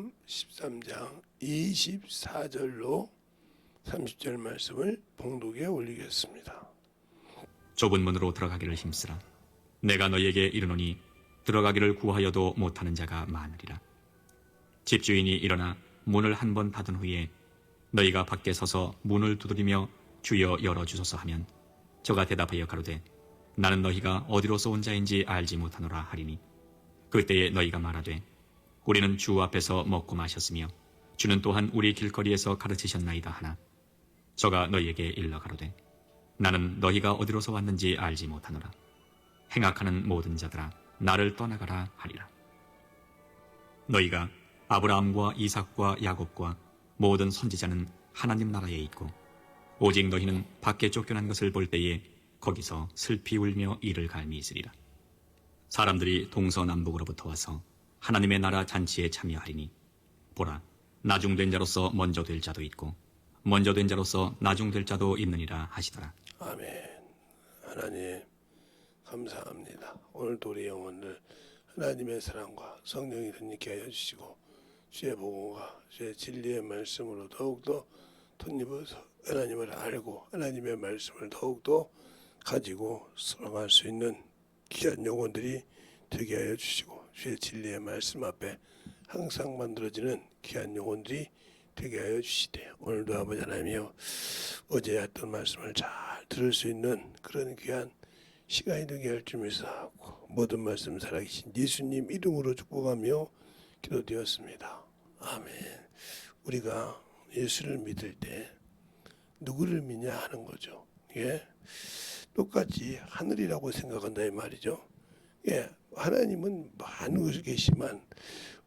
마가복음 13장 24절로 30절 말씀을 봉독에 올리겠습니다. 좁은 문으로 들어가기를 힘쓰라. 내가 너희에게 이르노니 들어가기를 구하여도 못하는 자가 많으리라. 집주인이 일어나 문을 한 번 닫은 후에 너희가 밖에 서서 문을 두드리며 주여 열어주소서 하면 저가 대답하여 가로되 나는 너희가 어디로서 온 자인지 알지 못하노라 하리니 그때에 너희가 말하되 우리는 주 앞에서 먹고 마셨으며 주는 또한 우리 길거리에서 가르치셨나이다 하나 저가 너희에게 일러 가로되 나는 너희가 어디로서 왔는지 알지 못하노라. 행악하는 모든 자들아 나를 떠나가라 하리라. 너희가 아브라함과 이삭과 야곱과 모든 선지자는 하나님 나라에 있고 오직 너희는 밖에 쫓겨난 것을 볼 때에 거기서 슬피 울며 이를 갈미 있으리라. 사람들이 동서남북으로부터 와서 하나님의 나라 잔치에 참여하리니 보라 나중된 자로서 먼저 될 자도 있고 먼저 된 자로서 나중될 자도 있느니라 하시더라. 아멘. 하나님 감사합니다. 오늘도 우리 영혼을 하나님의 사랑과 성령이 덧입게 하여 주시고 주의 복음과 주의 진리의 말씀으로 더욱더 덧입어서 하나님을 알고 하나님의 말씀을 더욱더 가지고 살아갈 수 있는 귀한 영혼들이 되게 하여 주시고 주의 진리의 말씀 앞에 항상 만들어지는 귀한 영혼들이 되게 하여 주시되 오늘도 아버지 하나님이여 어제 했던 말씀을 잘 들을 수 있는 그런 귀한 시간이 되게 할 줄 믿사하고 모든 말씀 살아계신 예수님 이름으로 축복하며 기도되었습니다. 아멘. 우리가 예수를 믿을 때 누구를 믿냐 하는 거죠. 예, 똑같이 하늘이라고 생각한다 이 말이죠. 예, 하나님은 많은 곳에 계시지만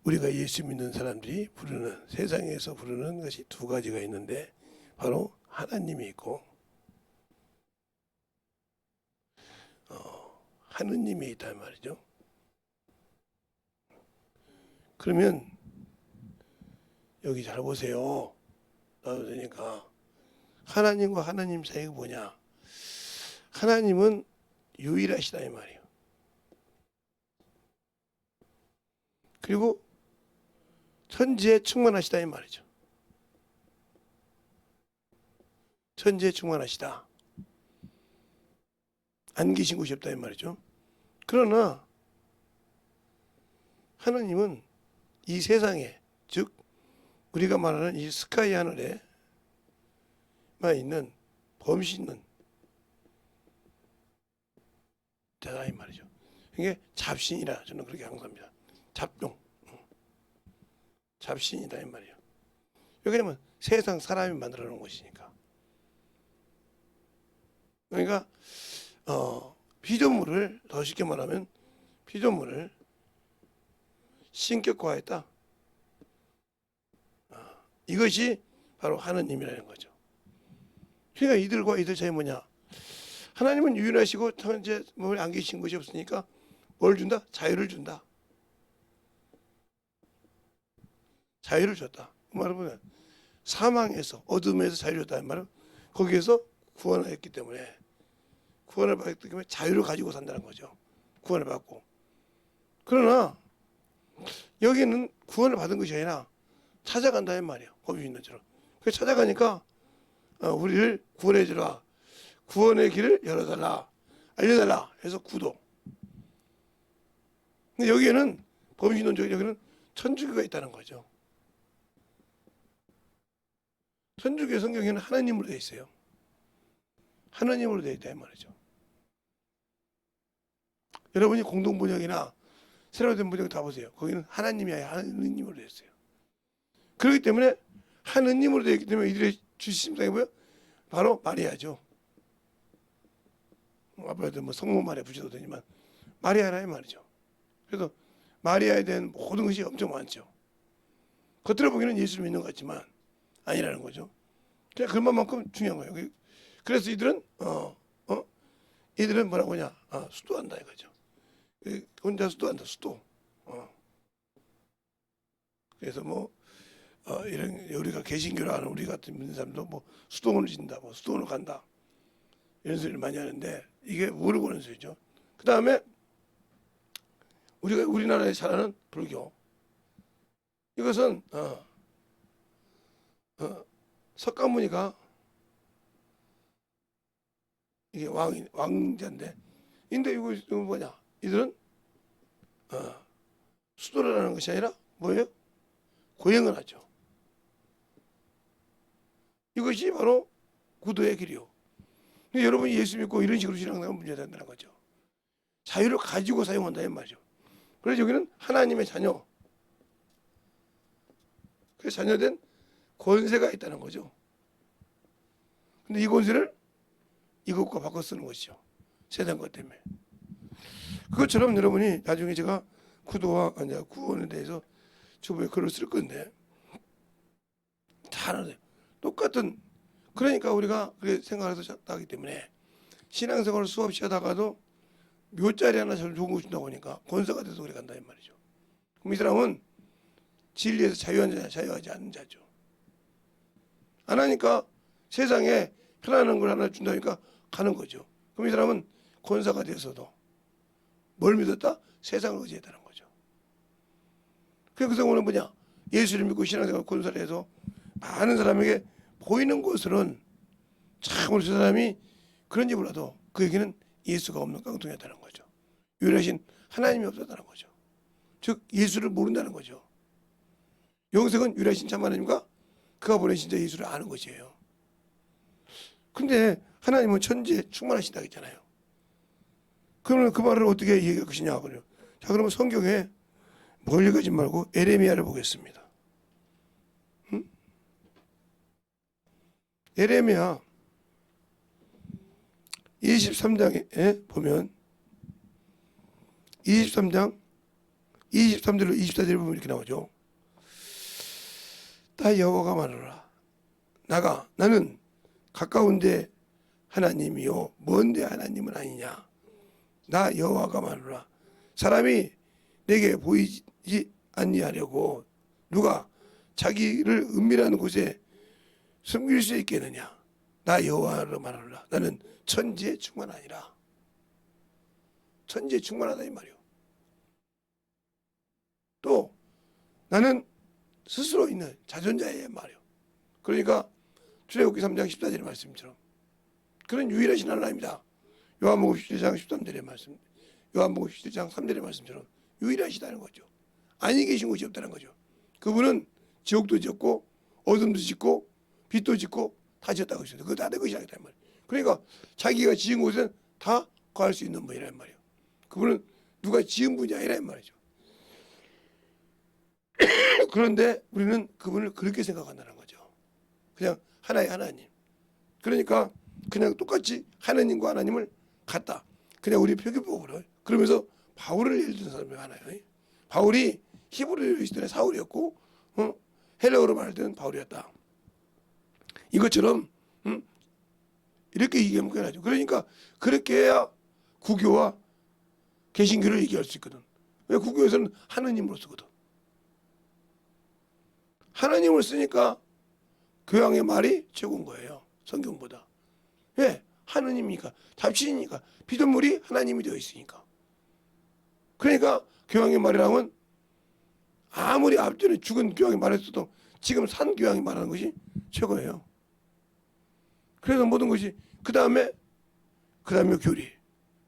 우리가 예수 믿는 사람들이 부르는 세상에서 부르는 것이 두 가지가 있는데 바로 하나님이 있고 하느님이 있다 말이죠. 그러면 여기 잘 보세요. 나도 되니까 하나님과 하나님 사이가 뭐냐? 하나님은 유일하시다 이 말이에요. 그리고 천지에 충만하시다 이 말이죠. 천지에 충만하시다. 안 계신 곳이 없다 이 말이죠. 그러나 하나님은 이 세상에 즉 우리가 말하는 이 스카이 하늘에만 있는 범시 있는 대다 이 말이죠. 이게 잡신이라 저는 그렇게 항상합니다. 잡종, 잡신이다 이 말이에요. 왜냐면 세상 사람이 만들어 놓은 것이니까. 그러니까 피조물을 더 쉽게 말하면 피조물을 신격화했다. 이것이 바로 하느님이라는 거죠. 그러니까 이들과 이들 차이 뭐냐? 하나님은 유일하시고 현재 안 계신 것이 없으니까 뭘 준다? 자유를 준다. 자유를 줬다. 그 말은 뭐냐? 사망에서 어둠에서 자유를 줬다는 말은 거기에서 구원을 했기 때문에 구원을 받기 때문에 자유를 가지고 산다는 거죠. 구원을 받고. 그러나 여기는 구원을 받은 것이 아니라 찾아간다는 말이에요. 법이 있는 처럼. 그래서 찾아가니까 우리를 구원해 주라. 구원의 길을 열어달라. 알려달라. 해서 구도. 근데 여기에는 범신론적인 여기는 천주교가 있다는 거죠. 천주교 성경에는 하나님으로 되어 있어요. 하나님으로 되어 있다 이 말이죠. 여러분이 공동번역이나 새로 된 번역 다 보세요. 거기는 하나님이 아니라 하느님으로 되어 있어요. 그렇기 때문에 하느님으로 되어 있기 때문에 이들의 주심상이 뭐예요? 바로 마리아죠. 아빠도 뭐 성모 마리아 붙여도 되지만 마리아라 이 말이죠. 그래서 마리아에 대한 모든 것이 엄청 많죠. 겉으로 보기에는 예수를 믿는 것 같지만 아니라는 거죠. 그냥 그것만큼 중요한 거예요. 그래서 이들은 이들은 뭐라고 하냐? 수도한다 이거죠. 혼자 수도한다 수도. 그래서 뭐 이런 우리가 개신교를 하는 우리 같은 믿는 사람도 뭐 수도원을 진다, 뭐 수도원을 간다 이런 소리를 많이 하는데 이게 모르고 하는 소리죠. 그 다음에 우리나라에 잘하는 불교, 이것은 석가모니가 이게 왕자인데, 근데 이거 뭐냐? 이들은 수도를 하는 것이 아니라 뭐예요? 고행을 하죠. 이것이 바로 구도의 길이요. 근데 여러분이 예수 믿고 이런 식으로 신앙생활하면 문제가 된다는 거죠. 자유를 가지고 사용한다는 말이죠. 그래서 여기는 하나님의 자녀, 그 자녀된 권세가 있다는 거죠. 근데 이 권세를 이것과 바꿔 쓰는 것이죠. 세상 것 때문에. 그것처럼 여러분이 나중에 제가 구도와 구원에 대해서 저번에 글을 쓸 건데, 다 똑같은, 그러니까 우리가 그렇게 생각해서 하기 때문에 신앙생활을 수없이 하다가도 묘자리 하나 좋은 거 준다고 하니까 권세가 돼서 그래 간다 이 말이죠. 그럼 이 사람은 진리에서 자유한 자냐, 자유하지 않는 자죠. 안 하니까 세상에 편안한 걸 하나 준다니까 가는 거죠. 그럼 이 사람은 권사가 되어서도 뭘 믿었다? 세상을 의지했다는 거죠. 그래서 오늘 뭐냐? 예수를 믿고 신앙생활 권사를 해서 많은 사람에게 보이는 것으로는 참 우리 저 사람이 그런지 몰라도 그에게는 예수가 없는 깡통이었다는 거죠. 유일하신 하나님이 없었다는 거죠. 즉 예수를 모른다는 거죠. 영생은 유일하신 참 하나님과 그가 보내신 자 예수를 아는 것이에요. 근데 하나님은 천지에 충만하시다 했잖아요. 그러면 그 말을 어떻게 얘기할 것이냐 그래요. 자, 그러면 성경에 멀리 가지 말고 에레미야를 보겠습니다. 에레미야 23장에 보면 23장 23절로 24절을 보면 이렇게 나오죠. 다 여호와가 말하노라. 나는 가까운데 하나님이요 먼데 하나님은 아니냐. 나 여호와가 말하노라. 사람이 내게 보이지 아니하려고 누가 자기를 은밀한 곳에 숨길 수 있겠느냐. 나 여호와로 말하노라. 나는 천지에 충만하니라. 천지에 충만하다 이 말이요. 또 나는 스스로 있는 자존자의 말이요. 그러니까 출애굽기 3장 14절의 말씀처럼 그런 유일하신 하나님이다. 요한복음 17장 13절의 말씀, 요한복음 17장 3절의 말씀처럼 유일하시다는 거죠. 아니 계신 곳이 없다는 거죠. 그분은 지옥도 지었고 어둠도 짓고 빛도 짓고 다 지었다고 했습니다. 그거 다 내 것이다 이 말이에요. 그러니까 자기가 지은 곳은 다 거할 수 있는 분이란 말이에요. 그분은 누가 지은 분이 아니란 말이죠. 그런데 우리는 그분을 그렇게 생각한다는 거죠. 그냥 하나의 하나님. 그러니까 그냥 똑같이 하나님과 하나님을 같다. 그냥 우리 표기법으로. 그러면서 바울을 예를 드는 사람이 많아요. 바울이 히브리어로 있을 때는 사울이었고 헬라어로 말할 때는 바울이었다. 이것처럼 이렇게 얘기하면 끝나죠. 그러니까 그렇게 해야 구교와 개신교를 얘기할 수 있거든. 왜 구교에서는 하느님으로 쓰거든. 하나님을 쓰니까 교양의 말이 최고인 거예요. 성경보다. 왜? 하느님이니까. 잡신이니까. 피조물이 하나님이 되어 있으니까. 그러니까 교양의 말이라면 아무리 앞전에 죽은 교양이 말했어도 지금 산 교양이 말하는 것이 최고예요. 그래서 모든 것이 그 다음에 교리.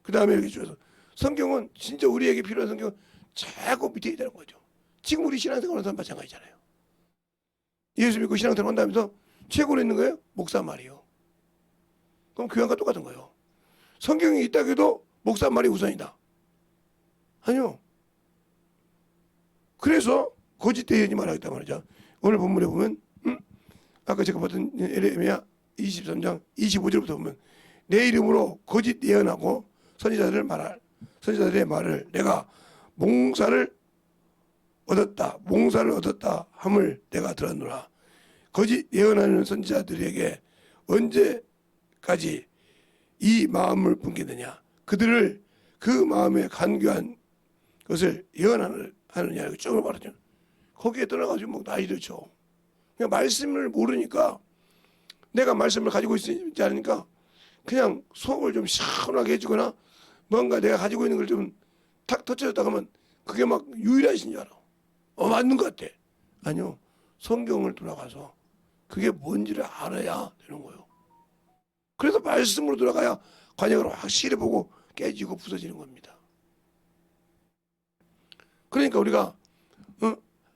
그 다음에 이렇게 줄여서 성경은 진짜 우리에게 필요한 성경은 자꾸 밑에 있다는 거죠. 지금 우리 신앙생활하는 사람 마찬가지잖아요. 예수 믿고 신앙생활 한다면서 최고로 있는 거예요? 목사 말이요. 그럼 교양과 똑같은 거예요. 성경이 있다 해도 목사 말이 우선이다. 아니요. 그래서 거짓 대언이 말하겠다 말이죠. 오늘 본문에 보면 아까 제가 봤던 에레미야 23장 25절부터 보면 내 이름으로 거짓 예언하고 선지자들의 말을 내가 몽사를 얻었다 함을 내가 들었노라. 거짓 예언하는 선지자들에게 언제까지 이 마음을 품겠느냐. 그들을 그 마음에 간교한 것을 예언하느냐. 이렇게 쭉 말하죠. 거기에 떠나가지고 막 난리를 쳐. 그냥 말씀을 모르니까 내가 말씀을 가지고 있지 않으니까 그냥 속을 좀 시원하게 해주거나 뭔가 내가 가지고 있는 걸 좀 탁 터쳐줬다 하면 그게 막 유일하신 줄 알아. 맞는 것 같아. 아니요. 성경을 돌아가서 그게 뭔지를 알아야 되는 거예요. 그래서 말씀으로 돌아가야 관역을 확실히 보고 깨지고 부서지는 겁니다. 그러니까 우리가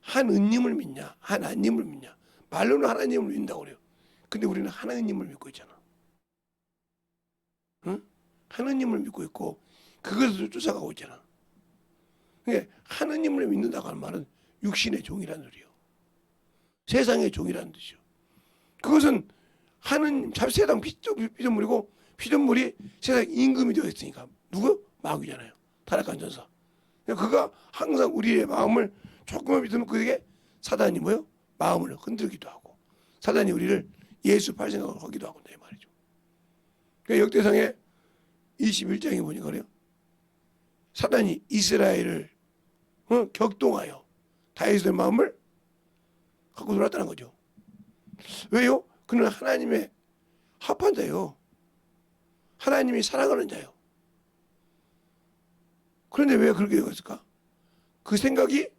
한 은님을 믿냐 하나님을 믿냐, 말로는 하나님을 믿는다고 그래요. 근데 우리는 하나님을 믿고 있잖아. 응? 하나님을 믿고 있고 그것을 쫓아가고 있잖아. 그러니까 하나님을 믿는다고 하는 말은 육신의 종이라는 소리요. 세상의 종이라는 뜻이요. 그것은 하나님, 세상 피조물이고 피조물이 세상 임금이 되어 있으니까 누구? 마귀잖아요. 타락한 전사. 그러니까 그가 항상 우리의 마음을 조금만 믿으면 그에게 사단이 뭐요? 마음을 흔들기도 하고 사단이 우리를 예수 팔 생각을 하기도 하고 이 말이죠. 그러니까 역대상의 21장에 보니까 그래요. 사단이 이스라엘을 격동하여 다윗의 마음을 갖고 놀았다는 거죠. 왜요? 그는 하나님의 합한 자요. 하나님이 사랑하는 자요. 그런데 왜 그렇게 되었을까? 그 생각이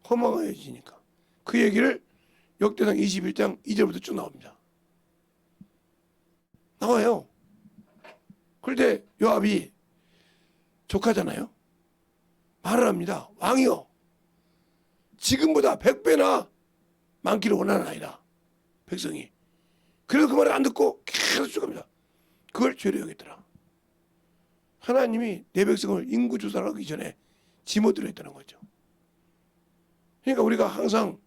허망해지니까. 그 얘기를 역대상 21장 2절부터 쭉 나옵니다. 나와요. 그런데 요압이 조카잖아요. 말을 합니다. 왕이여, 지금보다 100배나 많기를 원하는 아이다. 백성이. 그래서 그 말을 안 듣고 계속 쭉 갑니다. 그걸 죄로 여겼더라. 하나님이 내 백성을 인구 조사를 하기 전에 지못대로 했다는 거죠. 그러니까 우리가 항상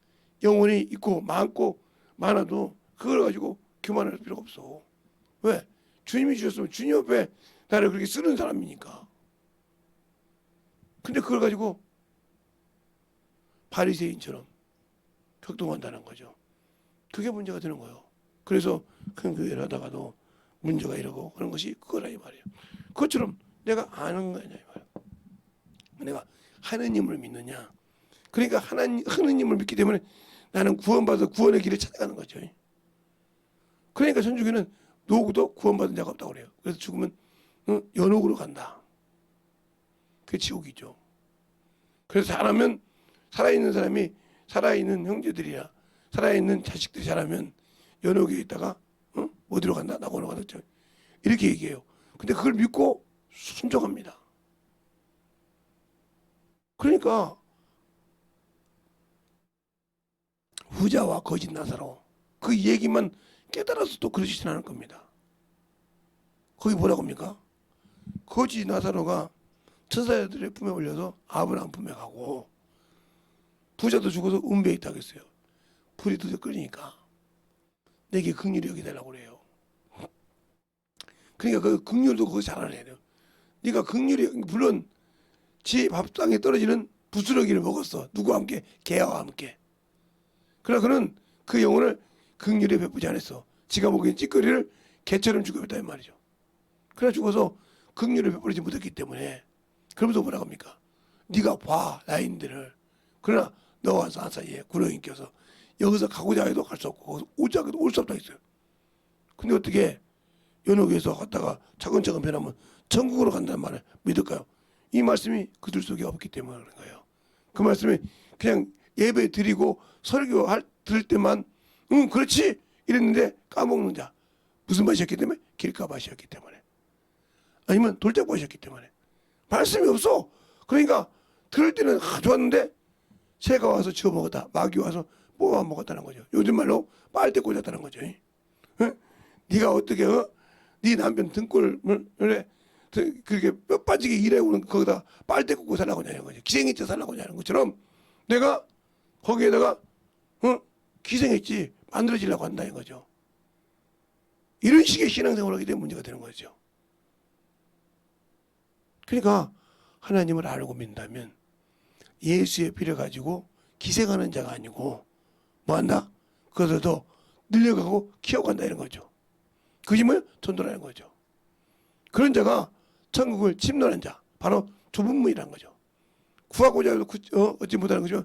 영혼이 있고 많고 많아도 그걸 가지고 교만할 필요가 없어. 왜? 주님이 주셨으면 주님 옆에 나를 그렇게 쓰는 사람이니까. 근데 그걸 가지고 바리새인처럼 격동한다는 거죠. 그게 문제가 되는 거예요. 그래서 큰 교회를 하다가도 문제가 이러고 그런 것이 그거라 이 말이에요. 그것처럼 내가 아는 거냐 이 말이에요. 내가 하느님을 믿느냐. 그러니까 하느님을 믿기 때문에 나는 구원받아 구원의 길을 찾아가는 거죠. 그러니까 천주교는 노고도 구원받은 자가 없다고 그래요. 그래서 죽으면 연옥으로 간다. 그게 지옥이죠. 그래서 잘하면 살아있는 사람이 살아있는 형제들이야 살아있는 자식들이 잘하면 연옥에 있다가 어디로 간다? 낙원으로 간다. 이렇게 얘기해요. 근데 그걸 믿고 순종합니다. 그러니까 후자와 거짓 나사로 그 얘기만 깨달아서 또 그러시진 않을 겁니다. 거기 뭐라고 합니까? 거짓 나사로가 천사들의 품에 올려서 아브라함 품에 가고 부자도 죽어서 은배에 있다고 했어요. 불이 드디어 끓이니까 내게 긍휼히 여기달라고 그래요. 그러니까 그 긍휼도 그거 잘 알아야 돼요. 네가 긍휼히, 물론 지 밥상에 떨어지는 부스러기를 먹었어. 누구와 함께? 개와 함께. 그러나 그는 그 영혼을 긍휼히 베푸지 않았어. 지가 먹인 찌꺼리를 개처럼 죽여버렸다 이 말이죠. 그러나 죽어서 긍휼을 베풀지 못했기 때문에 그러면서 뭐라고 합니까? 네가 봐 나인들을. 그러나 너와 나 사이에 구렁이 껴서 여기서 가고자 해도 갈 수 없고 거기서 오자 해도 올 수 없다 했어요. 근데 어떻게 연옥에서 갔다가 차근차근 변하면 천국으로 간다는 말을 믿을까요? 이 말씀이 그들 속에 없기 때문에 그런 거예요. 그 말씀이 그냥 예배 드리고 설교할 들을 때만 그렇지 이랬는데 까먹는 자. 무슨 맛이었기 때문에? 길가 맛이었기 때문에. 아니면 돌짝 맛이었기 때문에. 말씀이 없어. 그러니까 들을 때는 좋았는데 새가 와서 지어 먹었다. 마귀 와서 뽑아 먹었다는 거죠. 요즘 말로 빨대 꽂았다는 거죠. 네가 어떻게 네 남편 등골을 그렇게 뼈 빠지게 일해오는 거기다 빨대 꽂고 살라고 하냐는 거죠. 기생이체 살라고 하냐는 것처럼 내가 거기에다가 기생했지 만들어지려고 한다는 거죠. 이런 식의 신앙생활을 하게 되면 문제가 되는 거죠. 그러니까 하나님을 알고 믿는다면 예수의 피를 가지고 기생하는 자가 아니고 뭐한다? 그것을 더 늘려가고 키워간다 이런 거죠. 그것이 뭐예요? 전도라는 거죠. 그런 자가 천국을 침노하는 자, 바로 좁은 문이라는 거죠. 구하고자 해도 얻지 못하는 거죠.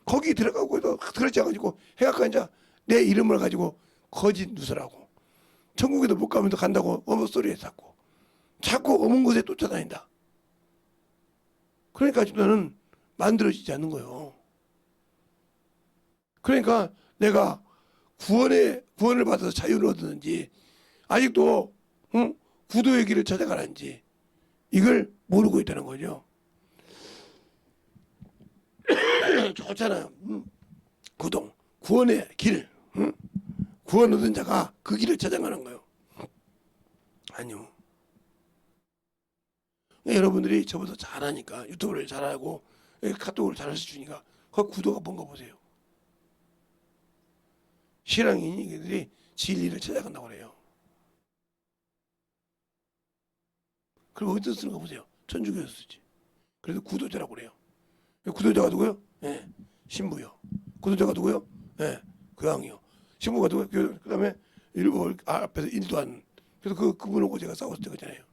거기 들어가고 해도 그렇지 않아가지고 해각하는 자, 내 이름을 가지고 거짓 누설하고 천국에도 못 가면서 간다고 어머소리에 쌓고 자꾸 어문 곳에 쫓아다닌다. 그러니까 나는 만들어지지 않는 거예요. 그러니까 내가 구원을 받아서 자유를 얻었는지 아직도 구도의 길을 찾아가는지 이걸 모르고 있다는 거죠. 좋잖아요. 구원의 길. 구원 얻은 자가 그 길을 찾아가는 거예요. 아니요. 여러분들이 저보다 잘하니까 유튜브를 잘하고 카톡을 잘할 수 있으니까 그 구도가 뭔가 보세요. 신앙인들이 진리를 찾아간다고 그래요. 그리고 어디서 쓰는 거 보세요. 천주교에서 쓰지. 그래서 구도자라고 그래요. 구도자가 누구요? 예, 신부요. 구도자가 누구요? 예, 교황이요. 신부가 누구요? 그 다음에 일부 앞에서 인도하는. 그래서 그분하고 제가 싸웠을 때 그잖아요.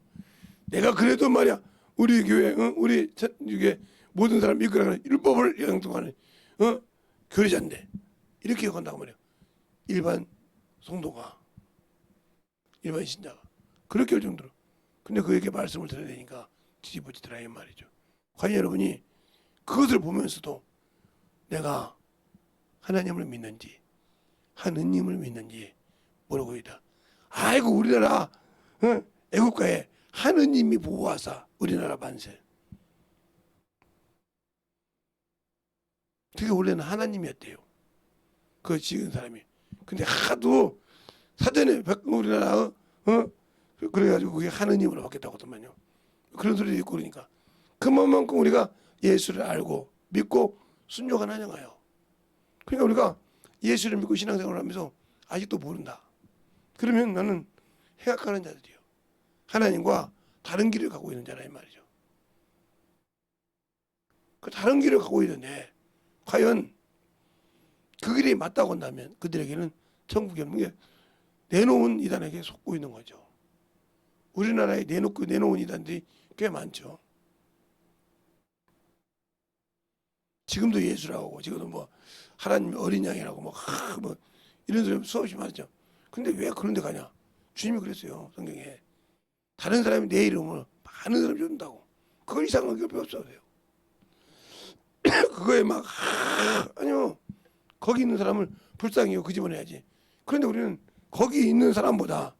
내가 그래도 말이야 우리 교회 우리 이게 모든 사람 이끌어가는 율법을 양성하는 교리자인데 이렇게 한다고 말이야. 일반 성도가 일반 신자가 그렇게 할 정도로. 근데 그에게 말씀을 드려야 되니까 뒤집어지더라 이 말이죠. 과연 여러분이 그것을 보면서도 내가 하나님을 믿는지 하느님을 믿는지 모르고 있다. 아이고 우리나라 애국가에 하느님이 보호하사 우리나라 만세. 그게 원래는 하나님이었대요. 그 지은 사람이. 근데 하도 사전에 우리나라 그래가지고 그게 하느님으로 바뀌었다고 하더만요. 그런 소리 듣고 그러니까 그만큼 우리가 예수를 알고 믿고 순종하나요. 그러니까 우리가 예수를 믿고 신앙생활을 하면서 아직도 모른다. 그러면 나는 해악하는 자들이요. 하나님과 다른 길을 가고 있는 자라 이 말이죠. 그 다른 길을 가고 있는데 과연 그 길이 맞다고 한다면 그들에게는 천국이 없는 게 내놓은 이단에게 속고 있는 거죠. 우리나라에 내놓은 이단들이 꽤 많죠. 지금도 예수라고 하고 지금도 뭐 하나님 어린 양이라고 뭐 이런 소리 수없이 많죠. 근데 왜 그런 데 가냐? 주님이 그랬어요. 성경에. 다른 사람이 내 이름을 많은 사람이 준다고. 그걸 이상한 게 없어요. 그거에 막 아니요. 거기 있는 사람을 불쌍히 그 집어내야지. 그런데 우리는 거기 있는 사람보다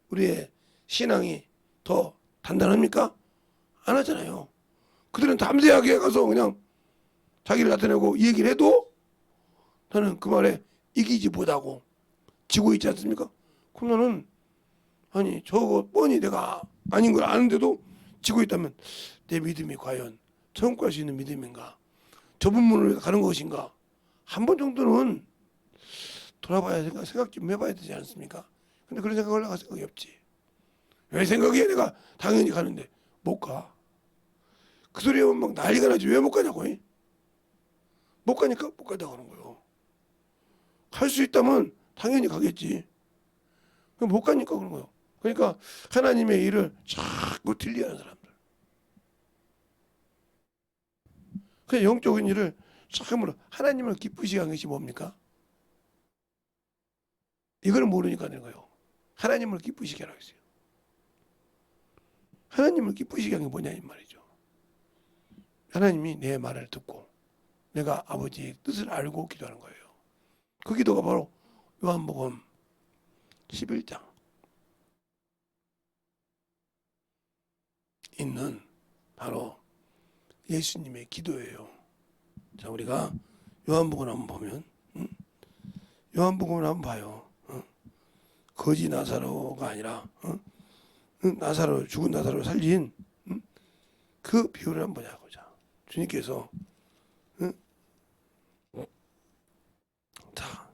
우리의 신앙이 더 단단합니까? 안 하잖아요. 그들은 담대하게 가서 그냥 자기를 나타내고 이 얘기를 해도 나는 그 말에 이기지 못하고 지고 있지 않습니까? 그럼 나는 아니 저거 뻔히 내가 아닌 걸 아는데도 지고 있다면 내 믿음이 과연 천국 갈 수 있는 믿음인가? 좁은 문을 가는 것인가? 한 번 정도는 돌아봐야 생각 좀 해봐야 되지 않습니까? 근데 그런 생각을 할 생각이 없지. 왜 생각해? 내가 당연히 가는데 못 가. 그 소리 하면 막 난리가 나지. 왜 못 가냐고. 못 가니까 못 가다고 하는 거예요. 갈 수 있다면 당연히 가겠지. 못 가니까 그런 거예요. 그러니까 하나님의 일을 자꾸 틀리하는 사람들. 그 영적인 일을 참으로 하나님을 기쁘시게 하는 것이 뭡니까? 이걸 모르니까 되는 거예요. 하나님을 기쁘시게 하라고 했어요. 하나님을 기쁘시게 하는 게 뭐냐 이 말이죠. 하나님이 내 말을 듣고 내가 아버지의 뜻을 알고 기도하는 거예요. 그 기도가 바로 요한복음 11장 있는 바로 예수님의 기도예요. 자, 우리가 요한복음을 한번 보면 요한복음을 한번 봐요. 거지 나사로가 아니라 죽은 나사로 살린 그 비유를 한번 보자. 주님께서 자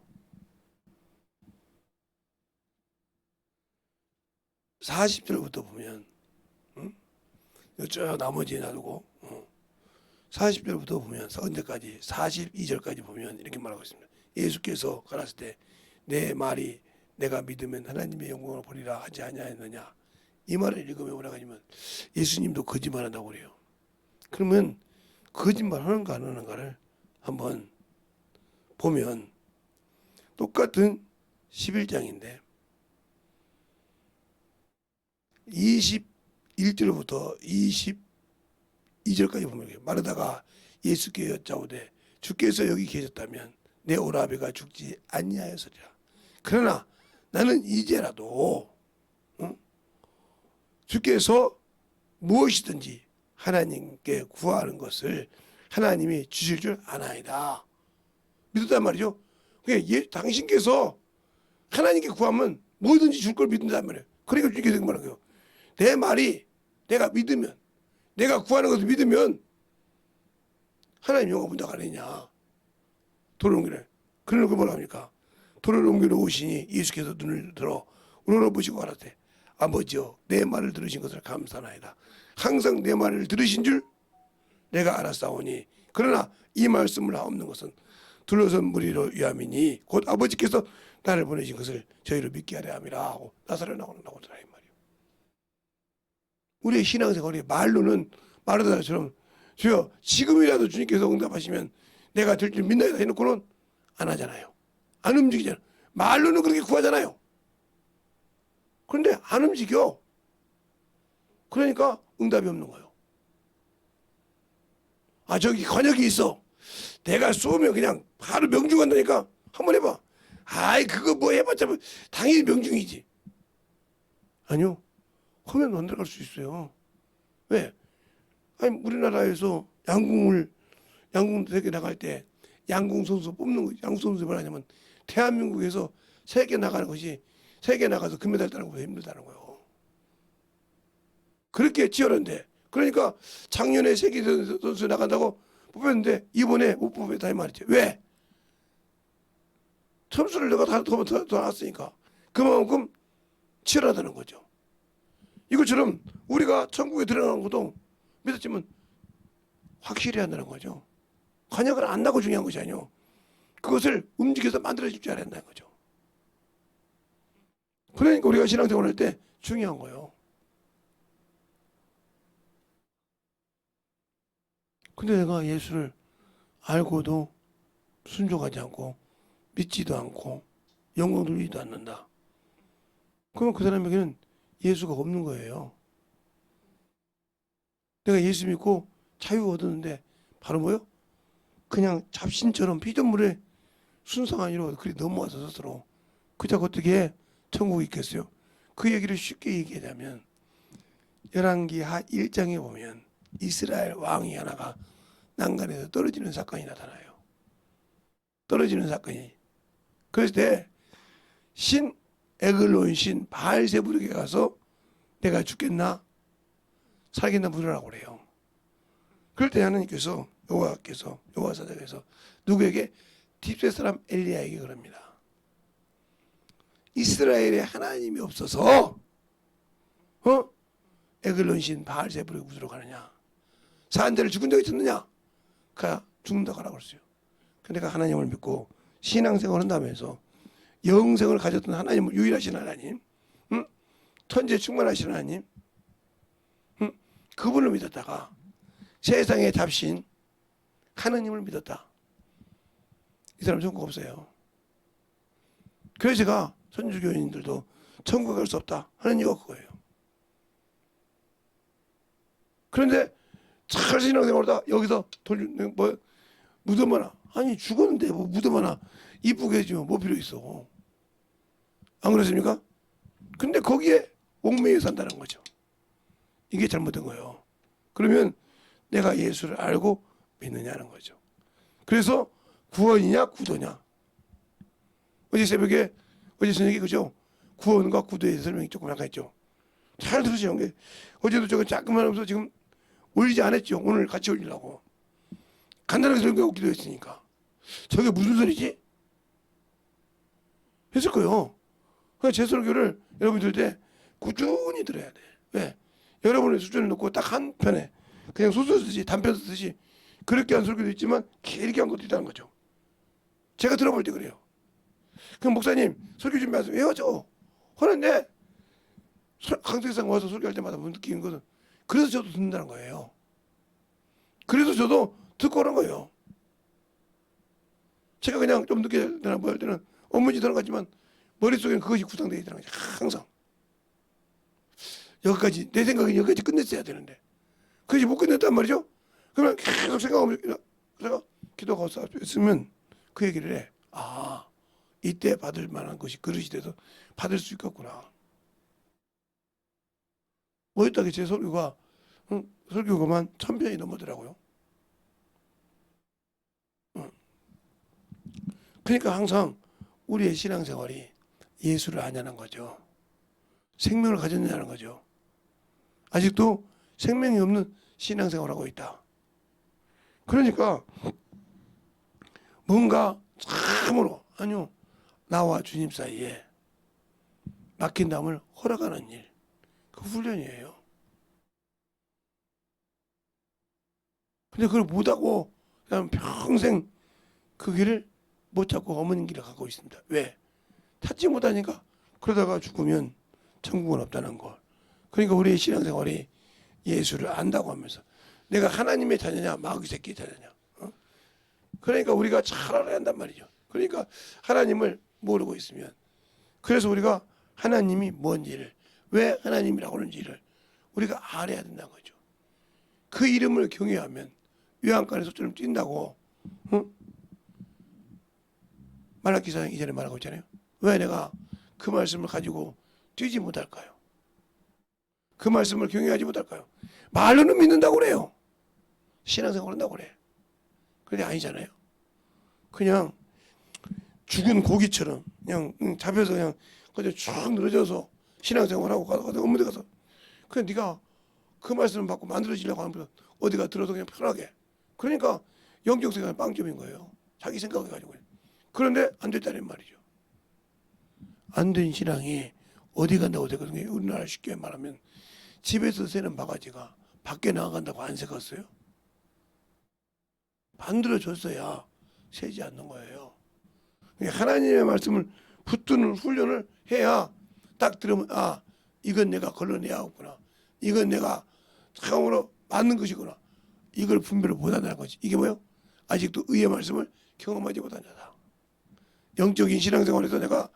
40절부터 보면 저 나머지 놔두고 40절부터 보면 언제까지 42절까지 보면 이렇게 말하고 있습니다. 예수께서 가라사대 때 내 말이 내가 믿으면 하나님의 영광을 보리라 하지 아니하였느냐. 이 말을 읽으면 뭐라고 하냐면 예수님도 거짓말한다고 그래요. 그러면 거짓말하는가 안 하는가를 한번 보면 똑같은 11장인데 21절부터 22절까지 보면 마르다가 예수께 여짜오되 주께서 여기 계셨다면 내 오라비가 죽지 아니하였으리라. 그러나 나는 이제라도 주께서 무엇이든지 하나님께 구하는 것을 하나님이 주실 줄 아나이다. 믿었단 말이죠. 당신께서 하나님께 구하면 뭐든지 줄 걸 믿는단 말이에요. 그러니까 주게 된 거라고요. 내 말이 내가 믿으면, 내가 구하는 것을 믿으면 하나님 영광 본다고 안 했냐. 돌을 옮기래. 그러는 뭐라 합니까? 돌을 옮기러 오시니 예수께서 눈을 들어 우러러보시고 가라되 아버지여 내 말을 들으신 것을 감사나이다. 항상 내 말을 들으신 줄 내가 알았사오니 그러나 이 말씀을 하옵는 것은 둘러선 무리로 위함이니 곧 아버지께서 나를 보내신 것을 저희로 믿게 하려 함이라 하고 나사렛 나오더라 이 말이에요. 우리의 신앙생활이 말로는 마르다처럼 주여 지금이라도 주님께서 응답하시면 내가 될 줄 믿나이다 해놓고는 안 하잖아요. 안 움직이잖아요. 말로는 그렇게 구하잖아요. 그런데 안 움직여. 그러니까 응답이 없는 거예요. 아 저기 관역이 있어. 내가 쏘면 그냥 바로 명중한다니까. 한번 해봐. 아이 그거 뭐 해봤자 뭐 당연히 명중이지. 아니요. 하면 안 들어갈 수 있어요. 왜? 아니 우리나라에서 양궁 세계 나갈 때 양궁 선수 뽑는 거. 양궁 선수 뭐냐면 대한민국에서 세계 나가는 것이 세계 나가서 금메달 따는 것보다 힘들다는 거예요. 그렇게 치열한데 그러니까 작년에 세계 선수 나간다고 뽑혔는데 이번에 못 뽑혔다 이 말이죠. 왜? 점수를 내가 더 나왔으니까 그만큼 치열하다는 거죠. 이것처럼 우리가 천국에 들어가는 것도 믿었지만 확실히 한다는 거죠. 관역을 안 나고 중요한 것이 아니요. 그것을 움직여서 만들어줄 줄 알아야 한다는 거죠. 그러니까 우리가 신앙생활 할 때 중요한 거예요. 근데 내가 예수를 알고도 순종하지 않고 믿지도 않고 영광 돌리지도 않는다. 그러면 그 사람에게는 예수가 없는 거예요. 내가 예수 믿고 자유 얻었는데 바로 뭐요? 그냥 잡신처럼 피조물에 순상한 이로 그리 넘어와서 스스로 그자가 어떻게 천국이 있겠어요? 그 얘기를 쉽게 얘기하자면 열왕기 하 1장에 보면 이스라엘 왕이 하나가 난간에서 떨어지는 사건이 나타나요. 떨어지는 사건이. 그랬을 때 신 에글론 신 바알세불에게 가서 내가 죽겠나 살겠나 물으라고 그래요. 그럴 때 하나님께서 여호와 사자께서 누구에게 딥세 사람 엘리야에게 그럽니다. 이스라엘에 하나님이 없어서 에글론 신 바알세불에게 묻으러 가느냐? 사한자를 죽은 적이 있었느냐? 그가 죽는다고 하라고 그랬어요. 내가 하나님을 믿고 신앙생활을 한다면서 영생을 가졌던 하나님을 유일하신 하나님, 천지에 충만하신 하나님, 그분을 믿었다가 세상에 잡신 하나님을 믿었다. 이 사람 천국 없어요. 그래서 제가 선주교인들도 천국 갈 수 없다 하는 이유가 그거예요. 그런데 잘 신앙생활하다 여기서 무덤 하나, 아니 죽었는데 뭐 무덤 하나 이쁘게 해주면 뭐 필요 있어. 안 그렇습니까? 근데 거기에 옥매여 산다는 거죠. 이게 잘못된 거예요. 그러면 내가 예수를 알고 믿느냐는 거죠. 그래서 구원이냐 구도냐. 어제 새벽에 어제 저녁에 그죠? 구원과 구도에 설명이 조금 약간 했죠. 잘 들으세요. 어제도 저거 잠깐만 하면서 지금 올리지 않았죠. 오늘 같이 올리려고. 간단하게 설교하고 기도했으니까. 저게 무슨 소리지? 했을 거예요. 그러니까 제 설교를 여러분이 들을 때 꾸준히 들어야 돼. 왜? 여러분의 수준을 놓고 딱 한 편에 그냥 소설 쓰듯이 단편 쓰듯이 그렇게 한 설교도 있지만 길게 한 것도 있다는 거죠. 제가 들어볼 때 그래요. 그럼 목사님 설교 준비하세요. 외워줘. 하는데 강대상 와서 설교할 때마다 느끼는 것은 그래서 저도 듣는다는 거예요. 그래서 저도 듣고 오는 거예요. 제가 그냥 좀 늦게 되나 뭐 할 때는 업무지 들어가지만 머릿속에는 그것이 구상되어 있다는 거죠. 항상. 여기까지 내 생각은 여기까지 끝냈어야 되는데 그것이 못 끝냈단 말이죠. 그러면 계속 생각하면 제가 기도가 없으면 그 얘기를 해. 아, 이때 받을 만한 것이 그릇이 돼서 받을 수 있겠구나. 어였다게 제 설교가 설교가만 1000편이 넘어더라고요. 그러니까 항상 우리의 신앙생활이 예수를 아냐는 거죠. 생명을 가졌냐는 거죠. 아직도 생명이 없는 신앙생활을 하고 있다. 그러니까 뭔가 참으로 아니요 나와 주님 사이에 막힌 담을 허락하는 일, 그 훈련이에요. 근데 그걸 못하고 그냥 평생 그 길을 못 찾고 어머님 길을 가고 있습니다. 왜? 찾지 못하니까. 그러다가 죽으면 천국은 없다는 걸. 그러니까 우리의 신앙생활이 예수를 안다고 하면서 내가 하나님의 자녀냐 마귀 새끼의 자녀냐. 그러니까 우리가 잘 알아야 한단 말이죠. 그러니까 하나님을 모르고 있으면 그래서 우리가 하나님이 뭔지를 왜 하나님이라고 하는지를 우리가 알아야 된다는 거죠. 그 이름을 경외하면 요한간의 소처럼 뛴다고 말라기서 이전에 말하고 있잖아요. 왜 내가 그 말씀을 가지고 뛰지 못할까요? 그 말씀을 경외하지 못할까요? 말로는 믿는다고 그래요. 신앙생활 한다고 그래. 그런데 아니잖아요. 그냥 죽은 고기처럼 그냥 잡혀서 그냥 쭉 늘어져서 신앙생활하고 가서 업무대 가서 그냥 네가 그 말씀을 받고 만들어지려고 하면 어디가 들어서 그냥 편하게. 그러니까 영적 생활 빵점인 거예요. 자기 생각해가지고. 그런데 안 됐다는 말이죠. 안 된 신앙이 어디 간다고 되거든요. 우리나라 쉽게 말하면 집에서 새는 바가지가 밖에 나간다고 안 새갔어요. 만들어줬어야 새지 않는 거예요. 하나님의 말씀을 붙드는 훈련을 해야 딱 들으면 아 이건 내가 걸러내야 하구나. 이건 내가 참으로 맞는 것이구나. 이걸 분별을 못한다는 거지. 이게 뭐예요? 아직도 의의 말씀을 경험하지 못한 자다. 영적인 신앙생활에서 내가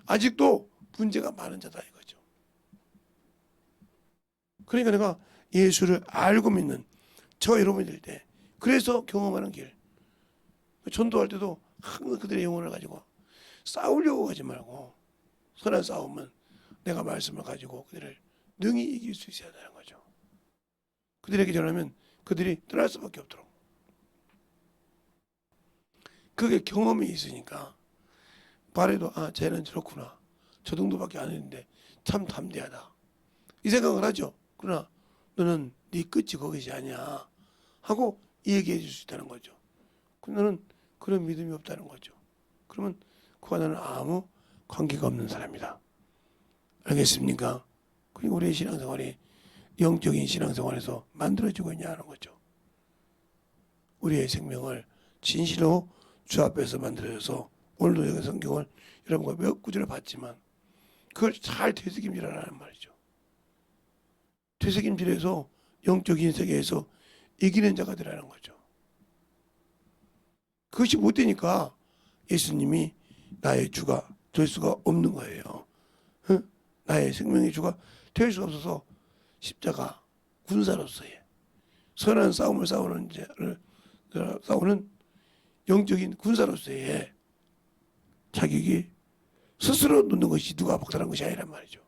아직도 문제가 많은 자다 이거죠. 그러니까 내가 예수를 알고 믿는 저 여러분들 때 그래서 경험하는 길. 전도할 때도 항상 그들의 영혼을 가지고 싸우려고 하지 말고 선한 싸움은 내가 말씀을 가지고 그들을 능히 이길 수 있어야 되는 거죠. 그들에게 전하면 그들이 떠날 수밖에 없도록. 그게 경험이 있으니까 말해도 아 쟤는 저렇구나. 저 정도밖에 안 했는데 참 담대하다. 이 생각을 하죠. 그러나 너는 네 끝이 거기지 아니야 하고 얘기해 줄 수 있다는 거죠. 너는 그런 믿음이 없다는 거죠. 그러면 그와 나는 아무 관계가 없는 사람이다. 알겠습니까? 그리고 우리의 신앙생활이 영적인 신앙생활에서 만들어지고 있냐 하는 거죠. 우리의 생명을 진실로 주 앞에서 만들어져서 오늘도 여기 성경을 여러분과 몇 구절을 봤지만 그걸 잘 되새김질하라는 말이죠. 되새김질해서 영적인 세계에서 이기는 자가 되라는 거죠. 그것이 못 되니까 예수님이 나의 주가 될 수가 없는 거예요. 나의 생명의 주가 될 수가 없어서 십자가 군사로서의 선한 싸움을 싸우는 영적인 군사로서의 자격이 스스로 놓는 것이 누가 박탈한 것이 아니란 말이죠.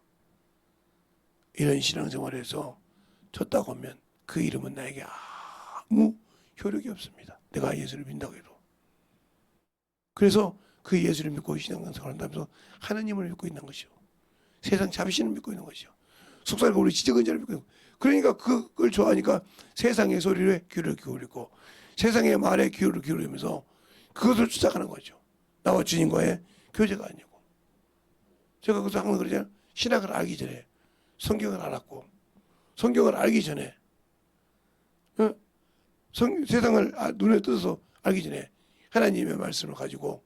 이런 신앙생활에서 졌다고 하면 그 이름은 나에게 아무 효력이 없습니다. 내가 예수를 믿는다고 해도. 그래서 그 예수를 믿고 신앙생활을 한다면서 하나님을 믿고 있는 것이요. 세상 자비신을 믿고 있는 것이요. 속살과 우리 지적은 자를 믿고 있는 것이요. 그러니까 그걸 좋아하니까 세상의 소리에 귀를 기울이고 세상의 말에 귀를 기울이면서 그것을 쫓아가는 거죠. 나와 주님과의 교제가 아니고. 제가 그래서 항상 그러잖아요. 신학을 알기 전에 성경을 알았고 성경을 알기 전에 세상을 눈에 떠서 알기 전에 하나님의 말씀을 가지고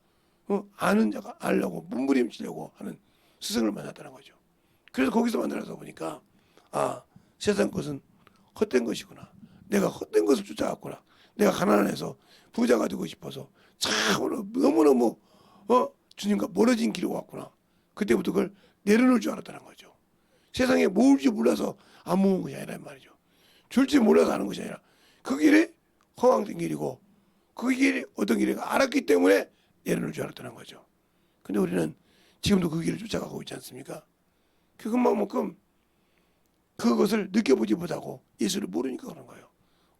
아는 자가 알려고 몸부림치려고 하는 스승을 만났다는 거죠. 그래서 거기서 만나서 보니까 아 세상 것은 헛된 것이구나. 내가 헛된 것을 쫓아갔구나. 내가 가난해서 부자가 되고 싶어서 참으로 너무너무 주님과 멀어진 길을 왔구나. 그때부터 그걸 내려놓을 줄 알았다는 거죠. 세상에 모을 줄 몰라서 안 모은 것이 아니란 말이죠. 줄 줄 몰라서 하는 것이 아니라 그 길이 허황된 길이고 그 길이 어떤 길인가 알았기 때문에 내려놓을 줄 알았다는 거죠. 근데 우리는 지금도 그 길을 쫓아가고 있지 않습니까? 그것만큼 그것을 느껴보지 못하고 예수를 모르니까 그런 거예요.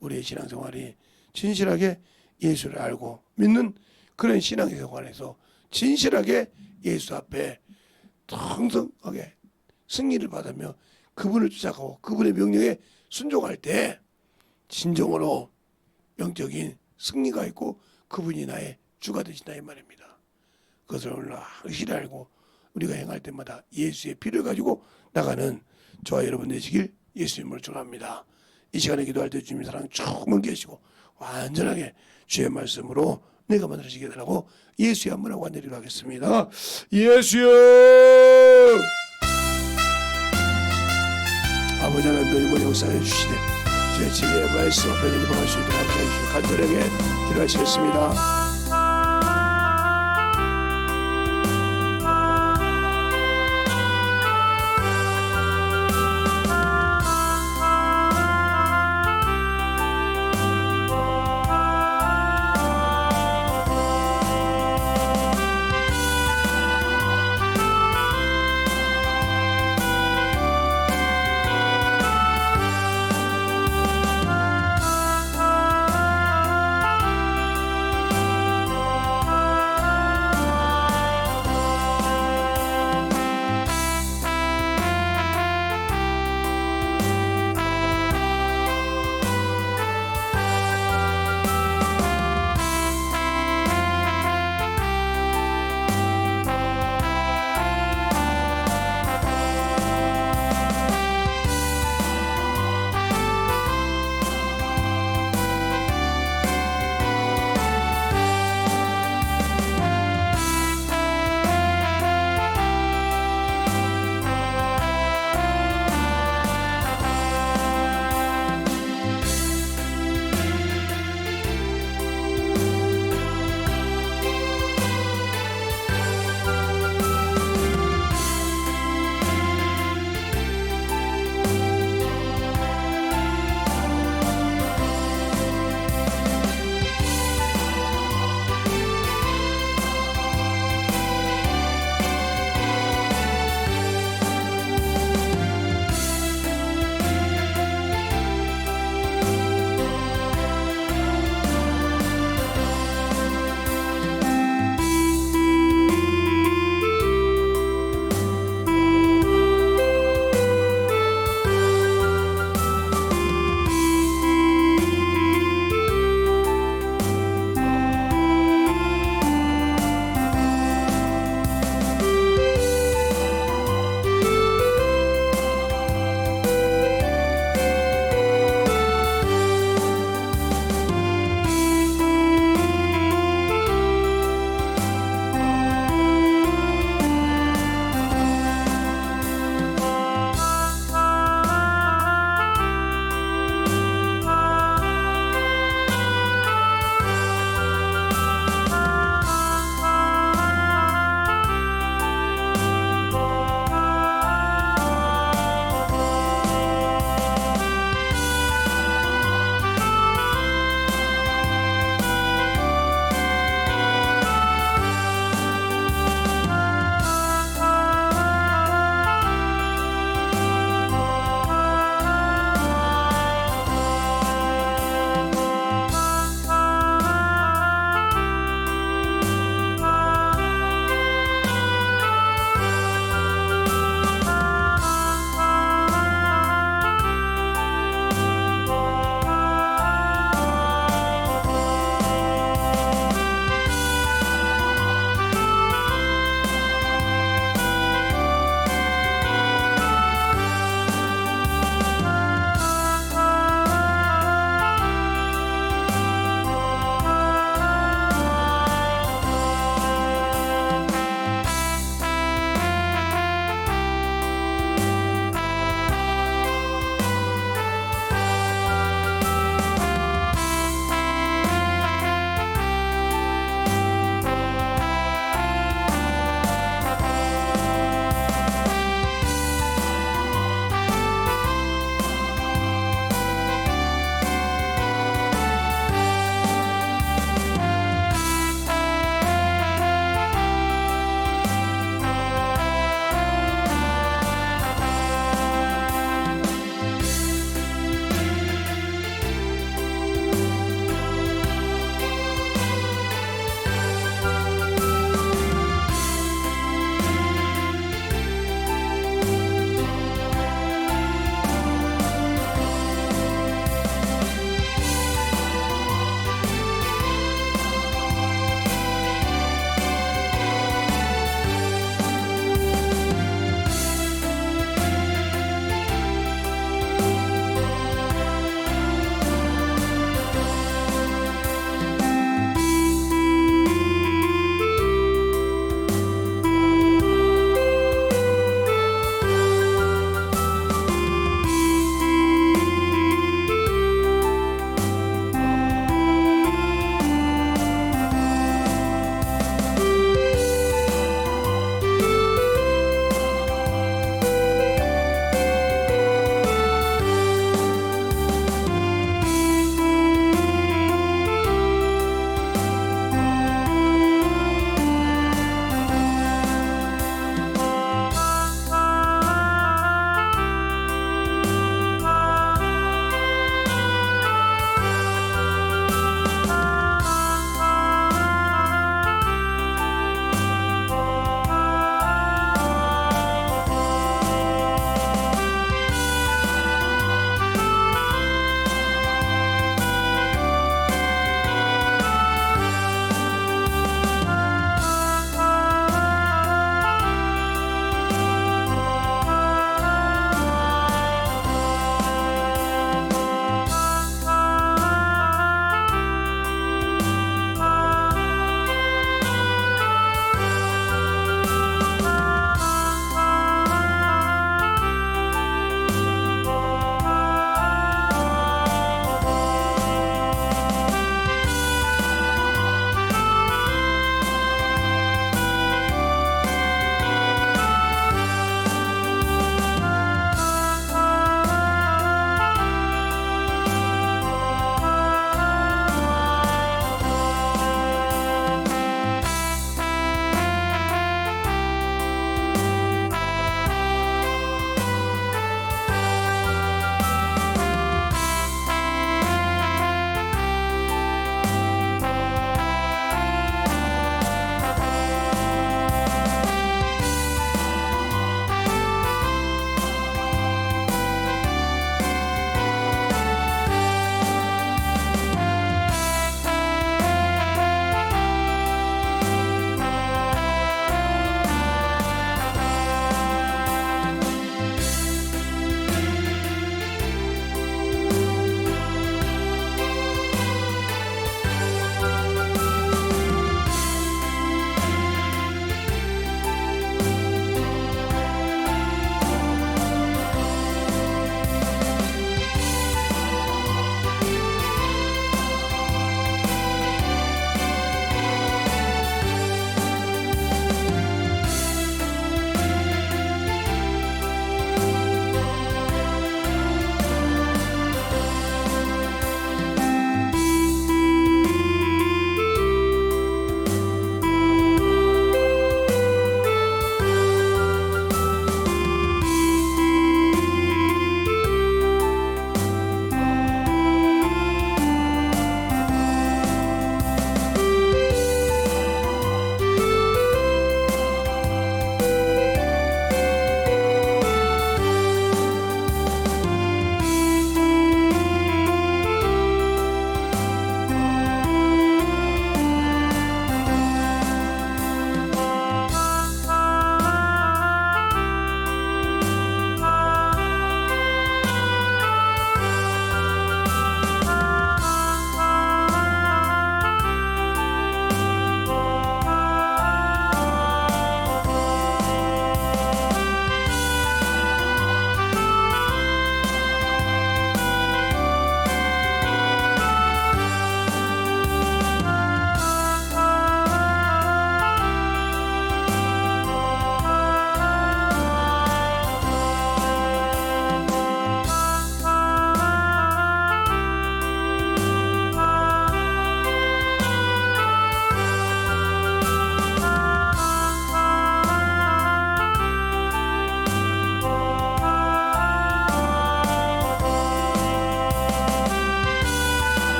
우리의 신앙생활이 진실하게 예수를 알고 믿는 그런 신앙생활에서 진실하게 예수 앞에 통성하게 승리를 받으며 그분을 쫓아가고 그분의 명령에 순종할 때 진정으로 영적인 승리가 있고 그분이 나의 주가 되신다 이 말입니다. 그것을 오늘 확실히 알고 우리가 행할 때마다 예수의 피를 가지고 나가는 저와 여러분 되시길 예수님을 축원합니다. 이 시간에 기도할 때 주님의 사랑 충만히 계시고 완전하게 주의 말씀으로 내가 만들어지게 되라고 예수의 한번 하고 안내리로 하겠습니다. 예수여, 아버지 하나님 이번 역사해 주시되 주의 진리의 말씀 앞에 내려갈 수 있도록 하여 주시고 간절하게 기도하시겠습니다.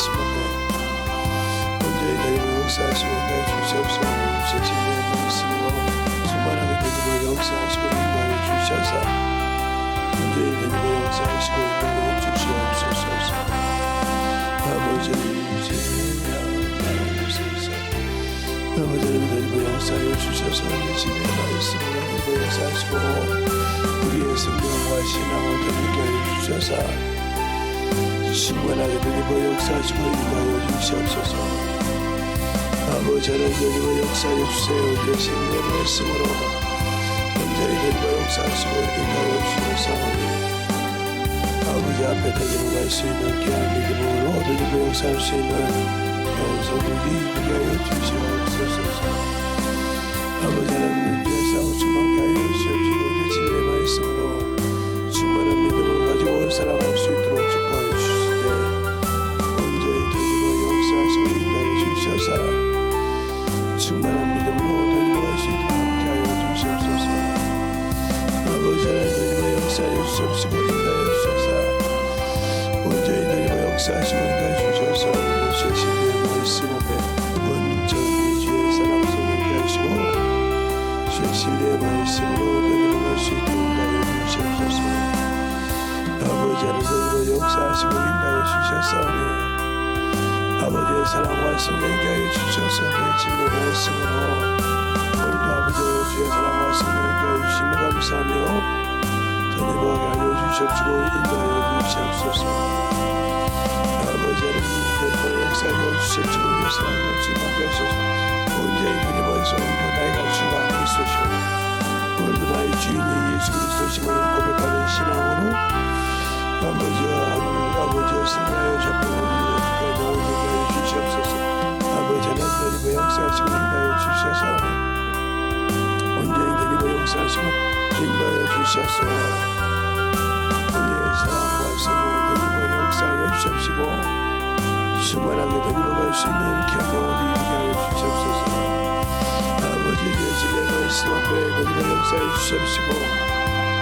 말씀 앞에 온전히 되고 역사하시고 인도하여 주시옵소서. 주의 진리의 말씀으로 충만하게 되고 역사하시고 인도하여 주셔서 온전히 되고 역사하시고 인도하여 주시옵소서. 아버지를 주시옵소서. 아버지를 되고 역사하여 주셔서 우리 진리의 말씀으로 되고 역사하시고 우리의 생명과 신앙을 더럽게 하여 주셔서 충만하게 되고 역사하시고 인도하여 주시옵소서. 아버지를 되고 역사하여 주세요. 우리의 생명의 말씀으로 온전히 되고 역사하시고 인도하여 주셔서 아버지 앞에 되고 갈 수 있는 귀한 믿음으로 되고 역사할 수 있는 귀한 소득이 있게 하여 주시옵소서. 아버지 하나님 위에서 충만하게 하여 주시옵시고 우리 진리의 말씀으로 충만한 믿음을 가지고 살아갈 수 있도록 축복하여 주시되 온전히 되고 역사하시고 인도하여 주셔서 충만한 믿음으로 되고 갈 수 있도록 함께 하여 주시옵소서. 아버지 하나님 되고 역사하여 주시옵시고 인도하여 주셔서 온전히 되고 역사하시고 인도하여 주셔서 우리 진리의 말씀 앞에 온전히 주의 사랑 속에 하시고 주의 진리의 말씀으로 되고 갈 수 있도록 인도하여 주시옵소서. 아버지 하나님 역사하시고 인도하여 주셨사오니 아버지의 사랑과 성령께 하여 주셔서 내 진리의 말씀으로 오늘도 아버지의 주의 사랑과 성령께 하여 주시며 감사하며 더불어가게 하여 주시옵시고 인도하여 주시옵소서. 아버지 하나님 역사하여 주시옵시고 우리의 사랑과 주님께 하셔서 온전히 그리버에서 오늘도 나의 가치가 그리스도시오 오늘도 나의 주인이 예수 그리스도심을 고백하는 신앙으로 아버지와 하늘 아버지의 승리하여 잡혀오는 우리의 영혼을 하여 주시옵소서. 아버지 하나님 드리고 역사하시고 인도하여 주셔서 온전히 드리고 역사하시고 인도하여 주셔서 우리의 사랑과 성령을 드리고 역사하여 주시옵시고 충만하게 드리고 갈 수 있는 귀한 영혼을 이루게 하여 주시옵소서. 아버지의 진리의 말씀 앞에 드리고 역사하여 주시옵시고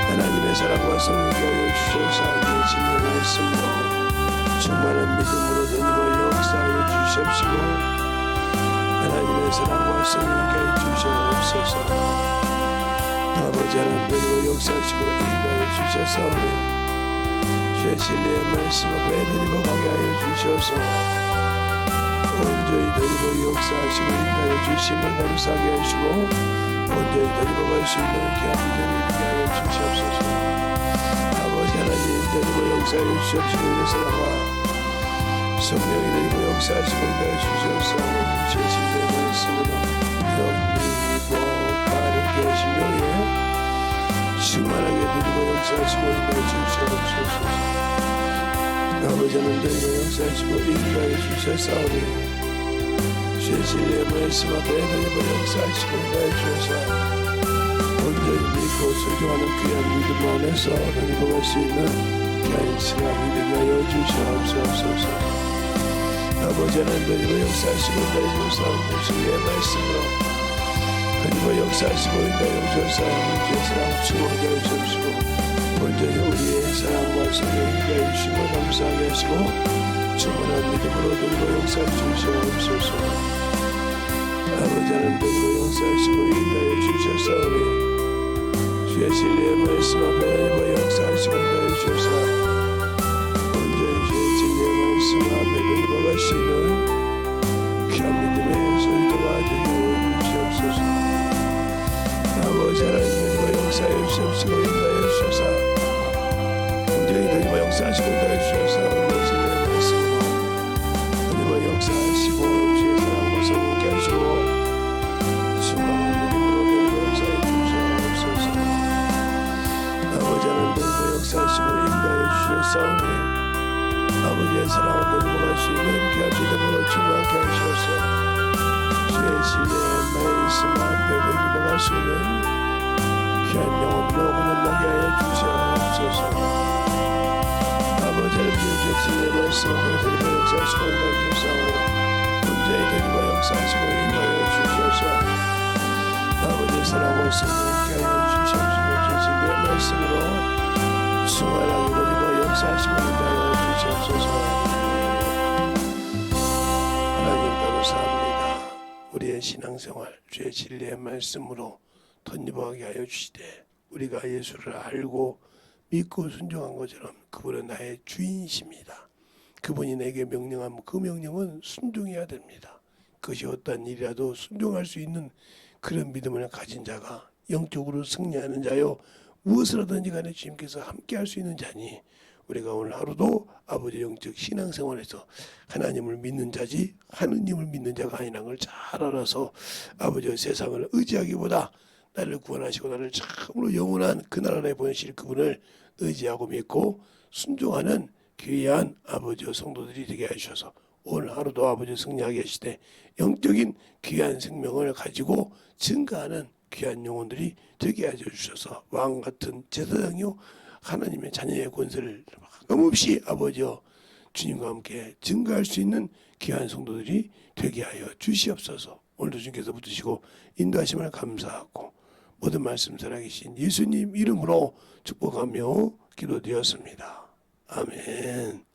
하나님의 사랑과 성령께 하여 주셔서 우리의 진리의 말씀으로 충만한 믿음으로 드리고 역사하여 주시옵시고 하나님의 사랑과 성령께 하여 주시옵소서. 아버지 하나님 드리고 역사하시고 인도하여 주셔서 주의 진리의 말씀 앞에 드리고 가게 하여 주셔서 온전히 드리고 역사하시고 인도하여 주심을 감사하게 하시고 온전히 드리고 갈 수 있는 귀한 믿음을 이루게 하여 주시옵소서. 아버지 하나님 드리고 역사하여 주시옵시고 우리의 사랑과 성령이 드리고 역사하시고 인도하여 주셔서 주의 진리의 말씀으로 영리복하는 계시며 충만하게 드리고 역사하시고 인도하여 주시옵소서. 아버지 하나님 드리고 역사하시고 인도하여 주셨사오니 주의 진리의 말씀 앞에 드리고 역사하시고 인도하여 주셔서 온전히 믿고 소중하는 귀한 믿음 안에서 드리고 갈 수 있는 귀한 신앙이 되게 하여 주시옵소서. 아버지 하나님 드리고 역사하시고 인도하여 주셔서 진리의 말씀으로 드리고 역사하시고 인도하여 주셔서 주의 사랑 충만하게 하여 주시옵시고 온전히 우리의 사랑과 성령을 인도하여 주시고 감사하게 하시고 충만한 믿음으로 드리고 역사해 주시옵소서. 아버지 하나님 드리고 역사하시고 인도하여 주셨사오니 주의 진리의 말씀 앞에 드리고 역사하시고 인도하여 주셔서 온전히 주의 진리의 말씀 앞에 드리고 갈 수 있는 귀한 믿음의 소유도가 되게 주시옵소서. 아버지 하나님 드리고 역사해 주시옵시고 인도하여 주셔서 온전히 드리고 역사하시고 인도하여 주셔서 우리의 진리의 말씀으로 드리고 역사하시고 주의 사랑과 성령께 하시고 충만한 믿음으로 드리고 역사해 주시옵소서. 아버지 하나님 드리고 역사하시고 인도하여 주셨사오니 아버지의 사랑을 드리고 갈 수 있는 귀한 믿음으로 충만하게 하셔서 주의 진리의 말씀 앞에 드리고 갈 수 있는 귀한 영혼으로 거듭나게 하여 주시옵소서. 아버지 하나님 주의 진리의 말씀 앞에 드리고 역사하시고 인도하여 주셔서 온전히 드리고 역사하시고 인도하여 주셔서 아버지의 사랑과 성령께 하여 주시옵시고 주의 진리의 말씀으로 충만하게 드리고 역사하시고 인도하여 주시옵소서. 신앙생활 주의 진리의 말씀으로 덧입어가게 하여 주시되 우리가 예수를 알고 믿고 순종한 것처럼 그분은 나의 주인이십니다. 그분이 내게 명령하면 그 명령은 순종해야 됩니다. 그것이 어떠한 일이라도 순종할 수 있는 그런 믿음을 가진 자가 영적으로 승리하는 자요 무엇을 하든지 간에 주님께서 함께할 수 있는 자니 우리가 오늘 하루도 아버지 영적 신앙생활에서 하나님을 믿는 자지 하느님을 믿는 자가 아니라는 걸 잘 알아서 아버지의 세상을 의지하기보다 나를 구원하시고 나를 참으로 영원한 그 나라에 보내실 그분을 의지하고 믿고 순종하는 귀한 아버지의 성도들이 되게 하셔서 오늘 하루도 아버지 승리하게 하시되 영적인 귀한 생명을 가지고 증가하는 귀한 영혼들이 되게 하여 주셔서 왕같은 제사장이요 하나님의 자녀의 권세를 끊임없이 아버지여 주님과 함께 증가할 수 있는 귀한 성도들이 되게 하여 주시옵소서. 오늘도 주님께서 붙드시고 인도하심을 감사하고 모든 말씀 살아계신 예수님 이름으로 축복하며 기도드렸습니다. 아멘.